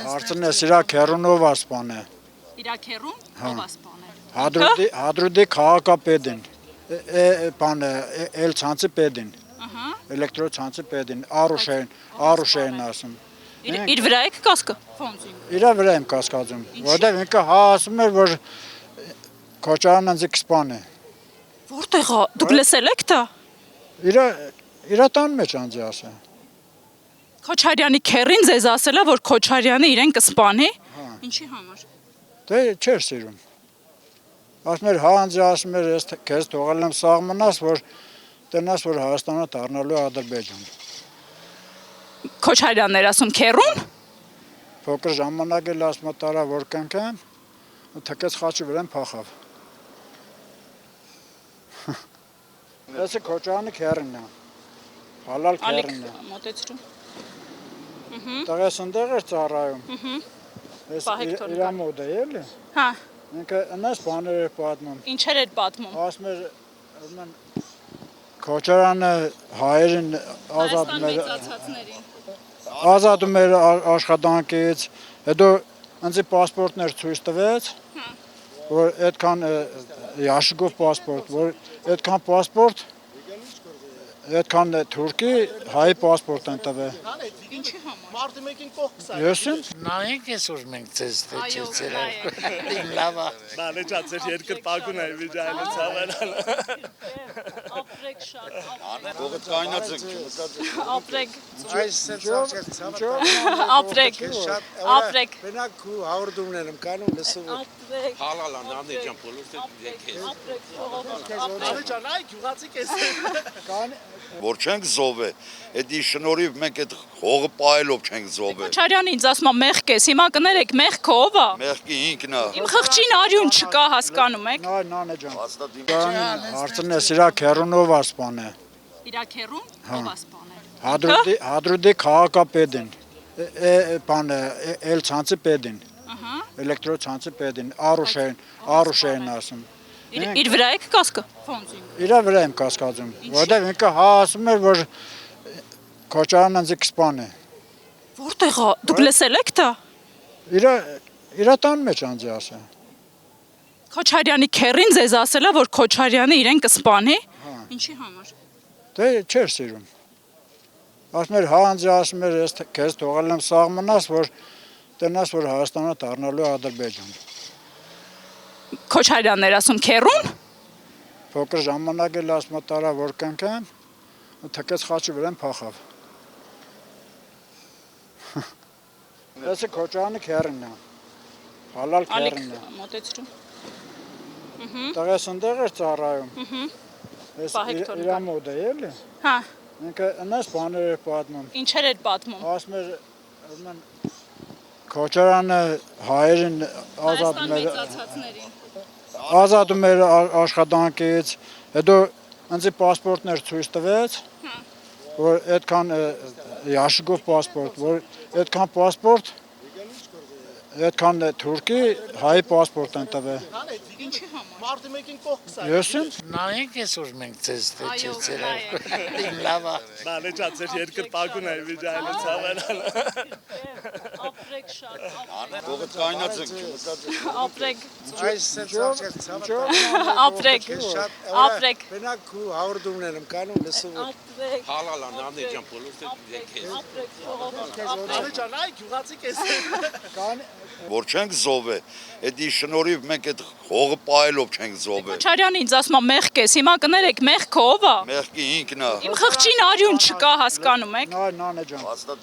Հարցն է իրա քերունով ասպան է։ Իրա քերուն ով ասպան է։ Հադրուդի քաղաքապետին։ Բան էլ ցանցի պետին։ Էլեկտրո ցանցի պետին Արուշեն ասում։ Իր վրա եք կասկը։ Իրա վրա եմ կասկածում, որտեղ ինքը ասում էր, որ Քոչարյանն ինձ կսպանի։ Որտեղ է։ Դուք լսել եք դա։ Իրա տան մեջ անձի ասա։ Քոչարյանի քերին ձեզ ասելա, որ Քոչարյանը իրեն կսպանի։ Ինչի համար։ Դե չէր սիրում։ Ասում էր անձի ասում էր, ես քեզ թողել եմ սաղ մնաս, որ տնաս, որ Հայաստանը դառնալու է Ադրբեջան։ Քոչարյանն էր ասում քերուն։ Փոքր ժամանակ էլ ասում տարա, որ կնքեմ, ու թքեց խաչի վրան փախավ։ Այսը Քոչարյանի քերին է։ Հալալ քերին է։ Մոտեցրու։ Տղես ընդեղ էր ծառայում։ Այս իրա մոտ է, էլի։ Հա։ Ինքը այնպես բաներ էր պատմում։ Ինչեր էր պատմում։ Ասում էր Քոչարյանը հայերին ազատում էր աշխատանքից, հետո ինձ պասպորտներ ցույց տվեց, որ այդքան Yashikov պասպորտ, որ այդքան պասպորտ, այդքան թուրքի հայ պասպորտ են տվել։ Ինչի համար։ Մարտի 1-ին կողքս է։ Եսում։ Նայեք այսօր մենք ձեզ դեչեցել ենք։ Լավ է։ Բանը ճացեր երկրպագուն է վիճայելը ցավելան։ Ապրեք շատ։ Ողը կայնացեք։ Ապրեք։ Այս Ապրեք։ Ապրեք։ Բնակ ու հաղորդումներ եմ կանում լսում։ Ապրեք։ Հալալան անե ջան բոլորը դեքես։ Բանը ջան, այ գյուղացի կես։ Որ չենք զոհվե, էդի շնորհիվ մենք այդ հողը պայելով չենք զոհվե։ Քոչարյանը ինձ ասում է մեղք ես, հիմա կներեք մեղքը ով է։ Մեղքի ինքն է։ Իմ խղճին արյուն չկա, հասկանում եք։ Նանե ջան։ Հաստատ Հարցն է իրա քերունով ասպան է։ Իրա քերուն ով ասպան է։ Հադրուդի քաղաքապետին։ Բան էլ ցանցի պետին։ Էլեկտրո ցանցի պետին Արուշեն ասում։ Իր վրա եք կասկը։ Իրա վրա եմ կասկածում, որտեղ ինքը ասում էր, որ Քոչարյանն ինձ կսպանի։ Որտեղ է։ Դուք լսել եք դա։ Իրա տան մեջ անձի ասա։ Քոչարյանի քերին ձեզ ասելա, որ Քոչարյանը իրեն կսպանի։ Ինչի համար։ Դե չէր սիրում։ Ասում էր անձի ասում էր, ես քեզ թողել եմ սաղ մնաս, որ տնաս, որ Հայաստանը դառնալու է Ադրբեջան։ Քոչարյանն էր ասում քերուն։ Փոքր ժամանակ էլ ասում տարա, որ կնքեմ, ու թքեց խաչի վրան փախավ։ Այսը Քոչարյանի քերին է։ Հալալ քերին է։ Մոտեցրու։ Տղես ընդեղ էր ծառայում։ Այս իրա մոտ է, էլի։ Հա։ Ինքը այնպես բաներ էր պատմում։ Ինչեր էր պատմում։ Ասում էր Քոչարյանը հայերին ազատում էր աշխատանքից, հետո ինձ պասպորտներ ցույց տվեց, որ այդքան Yashikov պասպորտ, որ այդքան պասպորտ, այդքան թուրքի հայ պասպորտ են տվել։ Ինչի համար։ Մարտի 1-ին կողքս է։ Եսում։ Նայեք այսօր մենք ձեզ դեչեցել ենք։ Լավ է։ Բանը ճացեր երկրպագուն է վիճայելը ցավելան։ Ապրեք շատ։ ողը կայնացեք։ Ապրեք։ Այս Ապրեք։ Ապրեք։ Բնակ ու հաղորդումներ եմ կանում լսում։ Ապրեք։ Հալալան անե ջան բոլորը դեքես։ Բանը ջան, այ գյուղացի կես։ Որ չենք զոհվե, էդի շնորհիվ մենք այդ հողը պայելով չենք զոհվե։ Քոչարյանը ինձ ասում է մեղք ես, հիմա կներեք մեղքը ով է։ Մեղքի ինքն է։ Իմ խղճին արյուն չկա, հասկանում եք։ Նանե ջան։ Հաստատ